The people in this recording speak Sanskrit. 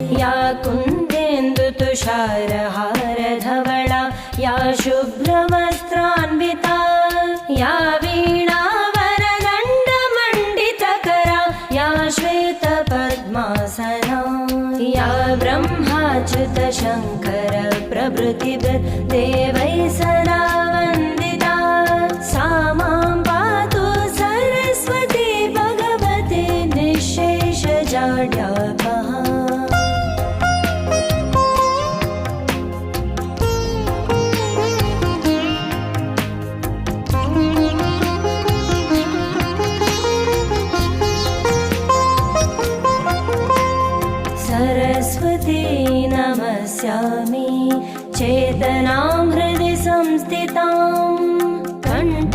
या कुन्देन्दुतुषारहारधवला या शुभ्रवस्त्रान्विता या वीणावरदण्डमण्डितकरा या श्वेतपद्मासना या ब्रह्माच्युतशङ्कर प्रभृतिभिर्देवैः सदा वन्दिता सा मां पातु सरस्वती भगवती निःशेषजाड्यापहा। सरस्वती नमस्यामि चेतनां हृदि संस्थितां कण्ठ